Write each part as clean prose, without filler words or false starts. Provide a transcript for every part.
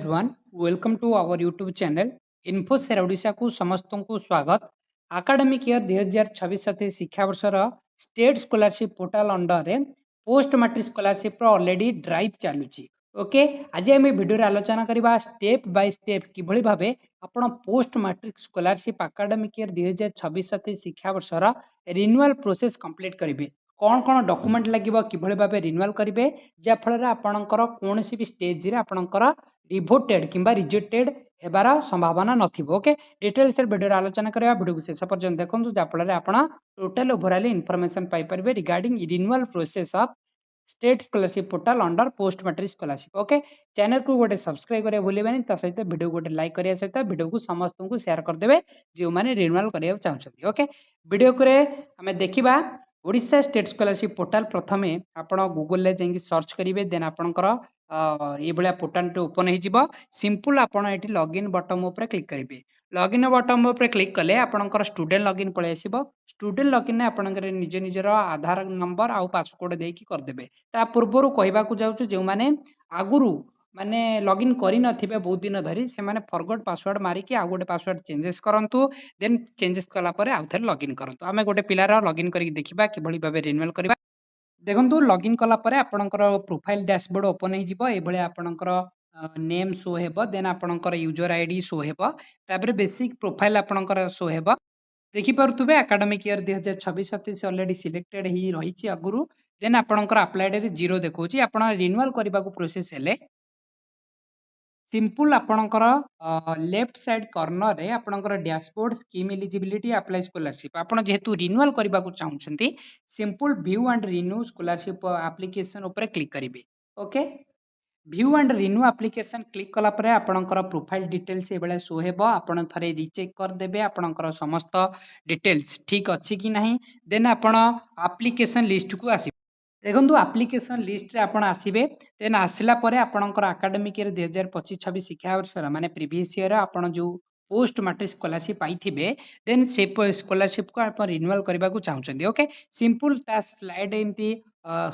everyone, welcome to our YouTube channel InfoShare Odisha को समस्त को स्वागत। एकेडमिक ईयर 2026 शिक्षा वर्षर स्टेट स्कॉलरशिप पोर्टल अंडर रे post matric scholarship already drive चालुची। ओके, आज आम वीडियो आलोचना करबा स्टेप बाय स्टेप किभଳି भाबे आपण post matric scholarship academic year 2026 शिक्षा वर्षर रिन्यूअल प्रोसेस कंप्लीट करिवे। कौन कौन डॉक्यूमेंट लगिबो किभଳି भाबे रिन्यूअल करिवे जा फल आपणकर कोनोसी भी स्टेज रे आपणकर डिवोटेड किंबा रिजेक्टेड हेबार संभावना नथिबो। ओके, डिटेल्स वीडियो आलोचना करबा, वीडियो को शेष पर्यंत देखंतु जा फल आपण टोटल ओवरऑल इन्फॉर्मेशन पाई परिबे regarding renewal process of state scholarship portal under post matric scholarship. Okay, channel को गोटे सब्सक्राइब करिया भूलिबानी, ता सहित वीडियो गोटे लाइक करिया सहित वीडियो को समस्त को शेयर कर देबे जे माने रिन्यूअल करिया चाहछथि। ओके, वीडियो करे हमें देखिबा ओडिशा स्टेट स्कॉलरशिप पोर्टल। प्रथमे आपण गूगल ले जाई सर्च करिवे, देन आपणकर ये भलिया पोर्टल टे ओपन हे जिवो। सिंपल आपण एटी लॉगिन बटन ऊपर क्लिक करिवे। लॉगिन बटन ऊपर क्लिक कले आपणकर स्टूडेंट लॉगिन पळे आसीबो। स्टूडेंट लॉगिन ने आपणकर निज निजर आधार नंबर आ पासवर्ड देकी कर देबे। ता पूर्वरु कहबा को जाउछु जे माने आगुरु माने लॉगिन करि नथिबे बहुत दिन धरी, से माने फॉरगॉट पासवर्ड मारी कि आ गोटे पासवर्ड चेंजेस करंतु, देन चेंजेस कला परे आ थरे लॉगिन करंतु। आमे गोटे पिलार लॉगिन करि देखिबा कि भली भाबे रिन्यूअल करबा। देखंतु लॉगिन कला परे आपणकर प्रोफाइल डैशबोर्ड ओपन हे जिवो। ए भली आपणकर नेम शो हेबो, देन आपणकर यूजर आईडी शो हेबो, तापर बेसिक प्रोफाइल आपणकर शो हेबो। देखि परथुबे एकेडमिक ईयर 2026-27 ऑलरेडी सिलेक्टेड ही रहिछि अगुरु। देन आपणकर अप्लाइड रे 0 देखौछि। आपण रिन्यूअल करबा को प्रोसेस हेले सिंपल आपणकर लेफ्ट साइड कॉर्नर रे आपणकर dashboard scheme eligibility apply scholarship, आपण जेहेतु रिन्यूअल करबा को चाहुछंती simple view and renew scholarship application ऊपर क्लिक करिवे। Okay, view and renew application click कला परे आपणकर प्रोफाइल डिटेल्स ए बेले शो हेबो। आपण थरे रीचेक कर देबे आपणकर समस्त डिटेल्स ठीक अछि कि नाही। देन आपण एप्लीकेशन लिस्ट को आसी देखो एप्लीकेशन लिस्ट रे आपण आसीबे। देन आसिला परे आपणकर एकेडमिक ईयर 2025-26 शिक्षा वर्ष माने प्रीवियस ईयर आपण जो पोस्ट मैट्रिक स्कॉलरशिप पाइथिबे, देन से स्कॉलरशिप को आपण रिन्यूअल करबा को चाहुचंदी। ओके, सिंपल ता स्लाइड एमती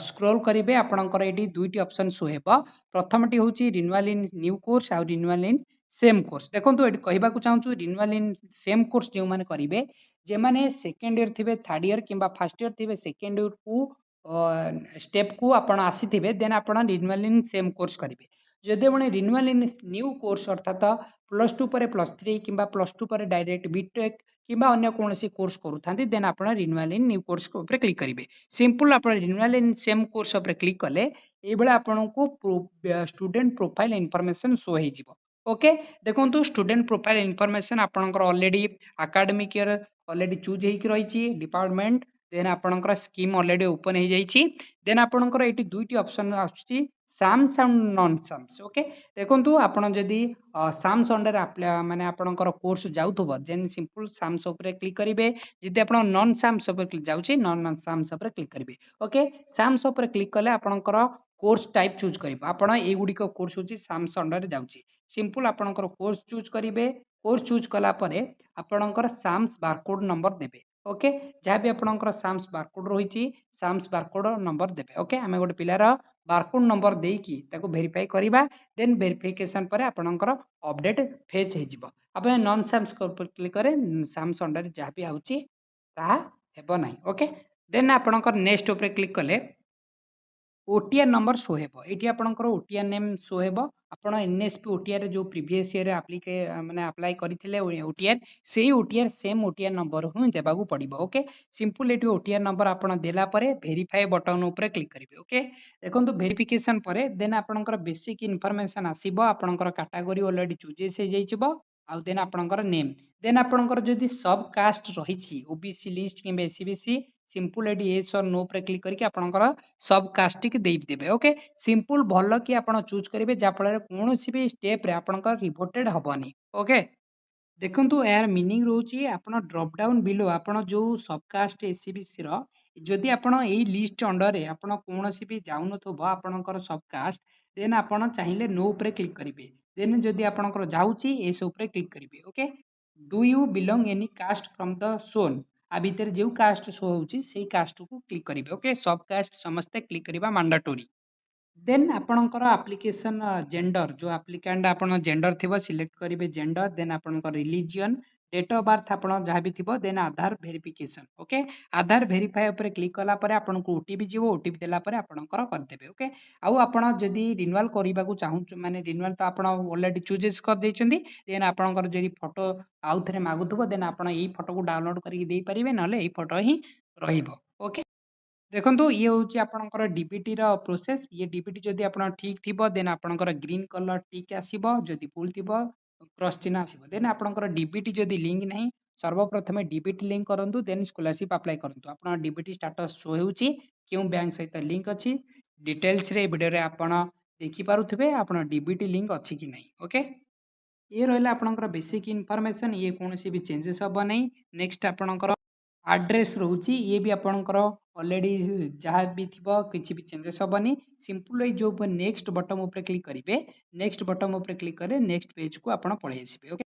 स्क्रॉल करिवे। आपणकर एडी दुईटी ऑप्शन शो हेबो। प्रथमटी होची रिन्यूअल इन न्यू कोर्स आ रिन्यूअल इन सेम कोर्स। देखंतु एडी कहबा को चाहूछु रिन्यूअल इन सेम कोर्स जे माने करिवे, जे माने सेकंड ईयर थिबे, थर्ड ईयर किंबा फर्स्ट ईयर थिबे, सेकंड ईयर को स्टेप को आपण आसीथिबे, देन आपण रिन्यूअल इन सेम कोर्स करिवे। जदि आपण रिन्यूअल इन न्यू कोर्स अर्थात +2 पर +3 किंबा +2 पर डायरेक्ट बीटेक किंबा अन्य कोनोसी कोर्स करूथांती, देन आपण रिन्यूअल इन न्यू कोर्स ऊपर क्लिक करिवे। सिंपल आपण रिन्यूअल इन सेम कोर्स ऊपर क्लिक कले ए बेले आपनको स्टूडेंट प्रोफाइल इन्फॉर्मेशन शो हे जिवो। ओके, देखंतु स्टूडेंट प्रोफाइल इन्फॉर्मेशन आपनकर already academic year already choose हेकी रहिछि डिपार्टमेंट, देन आपनकर स्कीम ऑलरेडी ओपन हे जाइछि। देन आपनकर एटी दुईटी ऑप्शन आछि SAMS and non SAMS. Okay, देखंतु आपण जदी साम्स अंडर माने आपनकर कोर्स जाउथबो, देन सिंपल साम्स ऊपर क्लिक करिवे। जदी आपण नॉन साम्स ऊपर क्लिक जाउछि, नॉन साम्स ऊपर क्लिक करिवे। ओके, साम्स ऊपर क्लिक कले आपनकर कोर्स टाइप चूज करिबो। आपण ए गुडी को कोर्स होछि साम्स अंडर जाउछि। सिंपल आपनकर कोर्स चूज करिवे। कोर्स चूज कला परे आपनकर साम्स बारकोड नंबर देबे। ओके, जहाँ भी आपनकर साम्स बारकोड रहिछि, साम्स बारकोड नंबर देबे। ओके, हमें गोटे पिलार बारकोड नंबर देकी ताको वेरीफाई करिबा। देन वेरिफिकेशन परे आपनकर अपडेट फेच हे जिवो। आपण नॉन साम्स को क्लिक करे साम्स अंडर जहाँ भी आउछि ता हेबो नाही। ओके, देन आपनकर नेक्स्ट ऊपर क्लिक कले ओटीआर नंबर शो हेबो। एटी आपनकर ओटीआर नेम शो हेबो। आपण एनएसपी ओटीआर रे जो प्रीवियस ईयर माने अप्लाई करिथिले ओटीआर, सेही ओटीआर सेम ओटीआर नंबर हुँ देबागु पड़िबो। ओके, सिंपल एटी ओटीआर नंबर आपण देला परे वेरीफाई बटन ऊपर क्लिक करिवे। ओके, देखंतु वेरिफिकेशन परे देन आपनकर बेसिक इन्फॉर्मेशन आसीबो। आपनकर कैटेगरी ऑलरेडी चूजेस हे जाइछबो, आ देन आपनकर नेम, देन आपनकर जदी सब कास्ट रहिछि ओबीसी लिस्ट किंबा एससीबीसी, सिंपल एडी यस और नो पर क्लिक करके आपनकर सब कास्ट के देई देबे। ओके, सिंपल भलो कि आपण चूज करिवे जा फल कोनोसी भी स्टेप रे आपनकर रिवोटेड हबनी। ओके, देखंतु यार मीनिंग रोची आपण ड्रॉप डाउन बिलो आपण जो सब कास्ट एससीबीसी रो जदि आपण एई लिस्ट अंडर रे आपण कोनोसी भी जाउनथबो आपनकर सब कास्ट, देन आपण चाहिले नो ऊपर क्लिक करिवे। देन जदि आपनकर जाउची एस ऊपर क्लिक करिवे। Okay, do you belong any caste from the zone, आ भीतर जो कास्ट शो होची सेही कास्ट को क्लिक करिवे। ओके, सब कास्ट समस्त क्लिक करिवा मैंडेटरी। देन आपणकर एप्लिकेशन जेंडर जो एप्लिकेंट आपण जेंडर थिबो सिलेक्ट करिवे जेंडर देन आपणकर रिलीजियन डेट ऑफ बर्थ आपण जहाँ भी थिबो देन आधार वेरिफिकेशन ओके आधार वेरीफाई ऊपर क्लिक कला परे आपनको ओटीपी जीवो ओटीपी देला परे आपणकर कर देबे ओके आउ आपण जदी रिन्यूअल करिबा को चाहू माने रिन्यूअल तो आपण ऑलरेडी चूजेस कर दैछंती देन आपणकर जदी फोटो आउ थरे मागुथबो देन आपण एई फोटो को डाउनलोड करिक देई परिबे नले एई फोटो ही रहिबो ओके देखो ये हूँ आपंकर डीबीटी प्रोसेस ये डीबीटी जदि आप ठीक थी देन आपंकर ग्रीन कलर टिक आसो जदि भूल थी क्रॉस चिन्ह आसो देन आपंकर डीबीटी जदि लिंक नहीं सर्वप्रथम डीबीटी लिंक करूँ देन स्कॉलरशिप अप्लाई करूँ आप डीबीटी स्टाटस शो होची क्यों बैंक सहित लिंक अच्छी डिटेल्स रे वीडियो आपण देखिपे आप डीबीटी लिंक अच्छी कि नहीं ओके ये रहा आपंकर बेसिक इनफॉरमेशन ये कौन भी चेंजेस हम नहीं नेक्स्ट आपंकर आड्रेस रोची ये भी आपणकर ऑलरेडी जहाँ भी थी किसी भी चेंजेस हेनी सिंपल जो नेक्स्ट बटन ऊपर क्लिक करेंगे नेक्स्ट बटन ऊपर क्लिक करें नेक्स्ट पेज को आप पलि आसबे ओके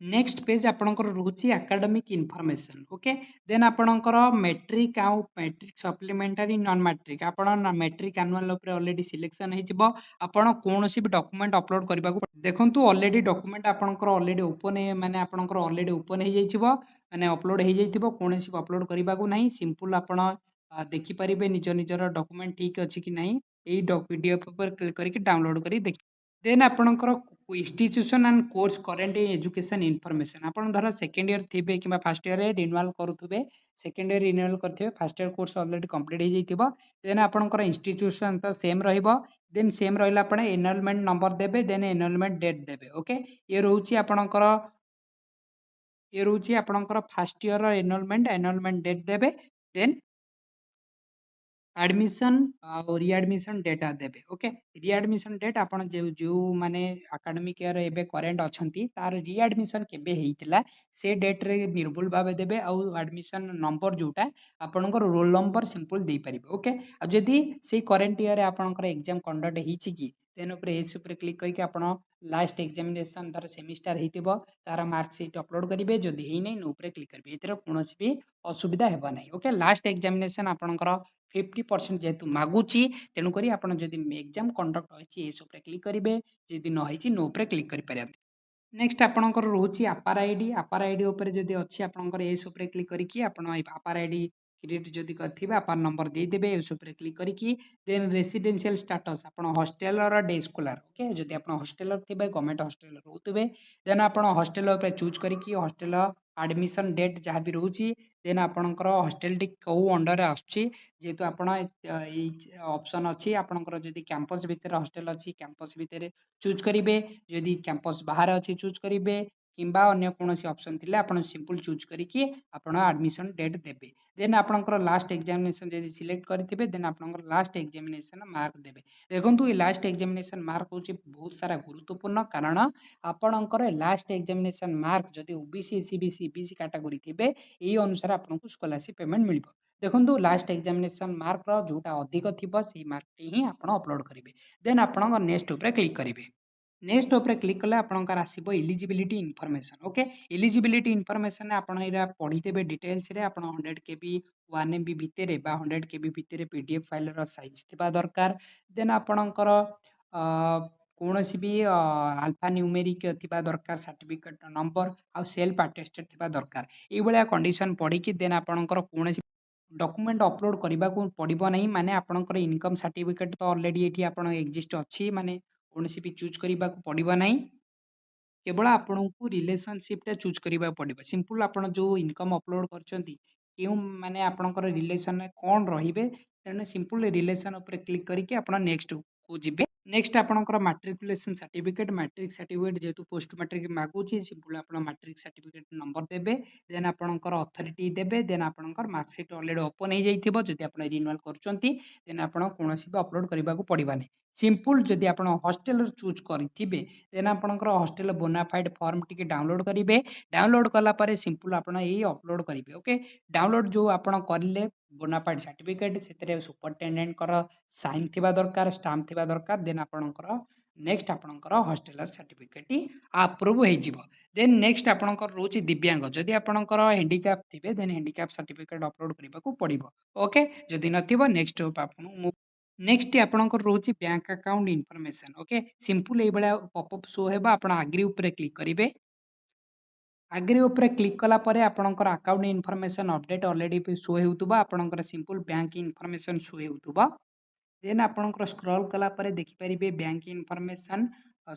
नेक्स्ट पेज आपणकर रोची एकेडमिक इनफॉरमेशन ओके देन आपणकर मैट्रिक आउ मैट्रिक सप्लीमेंटरी नॉन मैट्रिक आपण मैट्रिक एनुअल ऊपर ऑलरेडी सिलेक्शन हो आपण कौन भी डॉक्यूमेंट अपलोड करने को देखो ऑलरेडी डॉक्यूमेंट आपणकर ऑलरेडी ओपन माने आपणकर ऑलरेडी ओपन हो जाइथिबो माने अपलोड हो जाइथिबो कौन भी अपलोड करने को नहीं सिंपल आपण देखिपारे निज निजर डॉक्यूमेंट ठीक अच्छी कि नहीं यही पीडीएफ पर क्लिक करके डाउनलोड करी देख देन आपणकर institution and course current education information आपण धर सेकेंड इयर थे कि फर्स्ट इयर रिन्यूअल करुवे सेकेंड इयर रिन्यूअल करते first year course already complete हो जाइथिबो देन आपणकर इंस्टीट्यूशन तो सेम रहिबो देन सेम रहिला आपण एनरोलमेंट नंबर देबे देन एनरोलमेंट डेट देबे ओके ये रहउची आपणकर first year enrolment enrolment date देबे then admission or readmission data देबे ओके रिएडमिशन डेट आपण जो माने एकेडमिक ईयर एबे करेंट अछंती तार रिएडमिशन केबे हेइतिला से डेट रे निर्भुल भाबे देबे आ एडमिशन नंबर जोटा आपणकर रोल नंबर सिंपल दे परिबे ओके आ जदी से करेंट ईयर रे आपणकर एग्जाम कंडक्ट हेइछि कि देन ऊपर एस ऊपर क्लिक करके आपण लास्ट एग्जामिनेशन धर सेमिस्टर हेइतिबो तार मार्क शीट अपलोड करिवे जदी हेइ नै नो ऊपर क्लिक करिवे एतिर कोनोसी भी असुविधा हेबा नै ओके लास्ट एग्जामिनेशन आपणकर 50% जेहेतु मागुची तेणुक आप एग्जाम कंडक्ट होती क्लिक करेंगे जदि नई नो पर क्लिक करें नेक्स्ट आपणकर रोची आपार आईडी उपर जदि अच्छी आपणकर एस उपर क्लिक करके आपार आईडी क्रिएट जदि करथिबे आपार नंबर दे देबे एस उपर क्लिक करके देन रेसिडेंशियल स्टेटस आपण हॉस्टल और डे स्कॉलर ओके जदि आपण हॉस्टलर थिबे गवर्नमेंट हॉस्टल रहउतबे देन आपण हॉस्टल उपर चूज करके हॉस्टल एडमिशन डेट जहाँ भी रोची देन आपणकर हॉस्टल टी कौ अंडर आछी जेहेतु आपण ऑप्शन अच्छी आपणकर जदि कैंपस भितर हॉस्टल अच्छी कैंपस भितर चूज करेंगे जदि कैंपस बाहर अच्छी चूज करेंगे किंबा अन्य कौन ऑप्शन थिले आपण सिंपल चूज करके आपण एडमिशन डेट देबे देन आपणकर लास्ट एग्जामिनेशन जदि सिलेक्ट करथिबे देन आपणकर लास्ट एग्जामिनेशन मार्क देबे देखंतु ये लास्ट एग्जामिनेशन मार्क होची बहुत सारा गुरुत्वपूर्ण कारण आपणकर लास्ट एग्जामिनेशन मार्क जदि ओबीसी एससीबीसी बीसी कैटेगरी थिबे एई अनुसार आपनको स्कॉलरशिप पेमेंट मिलबो देखो लास्ट एग्जामिनेशन मार्क जोटा अधिक थी से मार्क ही आप अपलोड करेंगे देन आप नेक्स्ट उपर क्लिक करेंगे नेक्स्ट उपर क्लिक कले आपंकर आसो eligibility information okay eligibility information आपड़ पढ़ीदेवे डिटेल्स रे आप 100 केबी 1 MB भितर 100 केबी भितर पीडीएफ फाइल साइज थिबा दरकार देन आपणकर कौन भी अल्फा न्यूमेरिक थिबा दरकार सर्टिफिकेट नंबर आ सेल्फ अटेस्टेड थिबा दरकार ये भाया कंडीशन पढ़ी देन आपणकर कौन डॉक्यूमेंट अपलोड करने को पड़ो नहीं माने आपणकर इनकम सर्टिफिकेट तो ऑलरेडी ये आप एक्जिस्ट अच्छी माने कौन भी चूज करने को पड़ो नहीं केवल आपन को रिलेशनशिप चूज करने पड़ो सिंपल आप जो इनकम अपलोड कर माने आपणकर रिलेशन कौन रे तेणु सिंपल रिलेशन उपर क्लिक करके आप नेक्स्ट को जी नेक्स्ट आपणकर मैट्रिकुलेशन सर्टिफिकेट मैट्रिक सर्टिफिकेट जेहेतु पोस्ट मैट्रिक मागुची सिंपल आप मैट्रिक सर्टिफिकेट नंबर देबे देन आपणकर अथॉरिटी देबे देन आपणकर मार्कशीट ऑलरेडी ओपन हो जाइथिबो जदि आपण रिन्यूअल करचंती देन आपण कोनोसी भी अपलोड करबा को पड़िबानी सिंपल जदि आपण हॉस्टल चूज करथिबे देन आपणकर हॉस्टल बोनाफाइड फॉर्म टिके डाउनलोड करिवे डाउनलोड कला परे सिंपल आपण एई अपलोड करिवे ओके डाउनलोड जो आपण करले बोनाफाइड सर्टिफिकेट सेतरे सुपरटेंडेंट कर साइन थिबा दरकार स्टाम्प थिबा दरकार देन आपणकर नेक्स्ट आपणकर हॉस्टलर सर्टिफिकेट अप्रूव हो जिवो देन नेक्स्ट आपणकर रोची दिव्यांग जदि आपणकर हैंडीकैप थिबे देन हैंडीकैप सर्टिफिकेट अपलोड करबा को पड़िबो ओके जदि नथिबो नेक्स्ट आपण नेक्स्ट आपणकर रोचे bank account information okay simple ये भाया पॉपअप शो हेबा आपण आग्री ऊपर क्लिक करेंगे आग्री ऊपर क्लिक कला परे आपणकर account information update already show हेउतबा आपणकर सिंपल बैंक इनफॉरमेशन शो हेउतबा देन आपणकर स्क्रॉल कला परे देखि परिबे बैंक इनफॉरमेशन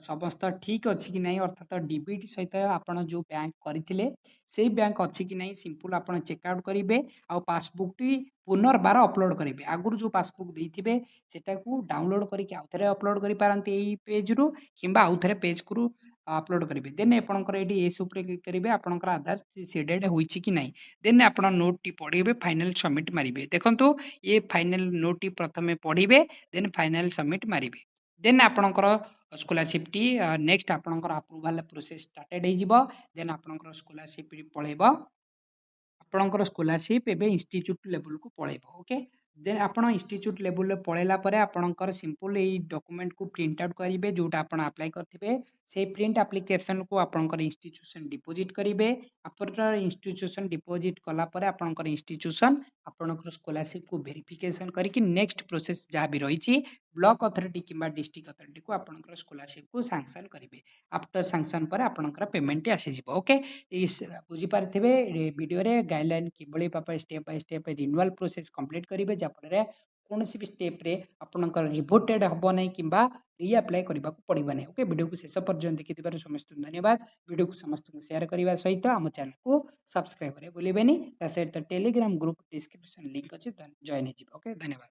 समस्त ठीक अछि कि नहीं अर्थात डीबीटी सहित आपण जो बैंक करथिले सेही बैंक अछि कि नहीं सिंपल आपण चेकआउट करेंगे आ पासबुक टी पुनर्बार अपलोड करेंगे आगुर जो पासबुक देथिबे सेटा को डाउनलोड करके आउथरे अपलोड करि पारंती एई पेज रु किंबा आउथरे पेज को अपलोड करेंगे देन आपणकर एडी एस ऊपर क्लिक करेंगे आपणकर आधार सीडेड होईछि कि नहीं देन आपण नोट टी पढिबे फाइनल सबमिट मारिबे देखंतु ये फाइनल नोट टी प्रथमे पढिबे देन फाइनल सबमिट मारिबे देन आपणकर स्कॉलरशिप टी नेक्स्ट आपणकर अप्रूवल प्रोसेस स्टार्टेड हो जिवो देन आपणकर स्कॉलरशिप पळेबो आपणकर स्कॉलरशिप एबे इंस्टीट्यूट लेवल को पळेबो ओके देन आपण इंस्टीट्यूट लेवल पळेला परे आपणकर सिंपल एई डॉक्यूमेंट को प्रिंट आउट करिवे जोटा आपण अप्लाई करथिबे से प्रिंट एप्लिकेशन को आपणकर इंस्टीट्यूशन डिपॉजिट करिवे आपणकर इंस्टीट्यूशन डिपॉजिट कला परे आपणकर इंस्टीट्यूशन आपणकर स्कॉलरशिप को वेरिफिकेशन करिकि नेक्स्ट प्रोसेस जहाँ भी रही ब्लॉक अथॉरिटी किंबा डिस्ट्रिक्ट अथॉरिटी को आपणकर स्कॉलरशिप को सैंक्शन करिवे आफ्टर सैंक्शन पर आपणकर पेमेंट आसी जिवो ओके बुझी पारथिबे वीडियो रे गाइडलाइन किबळी पापा step by step renewal process complete करिवे जाफଳରେ कौनसी भी स्टेप रे आपणकर रिवोटेड हबो नै किंबा रीअप्लाई करबा को पड़िबा नै ओके वीडियो को शेष पर्यंत देखिथिबार समस्त धन्यवाद वीडियो को समस्त शेयर करबा सहित हम चैनल को सब्सक्राइब करे भूलिबेनी ता सहित टेलीग्राम ग्रुप डिस्क्रिप्शन लिंक अछि जॉइन हे ओके धन्यवाद।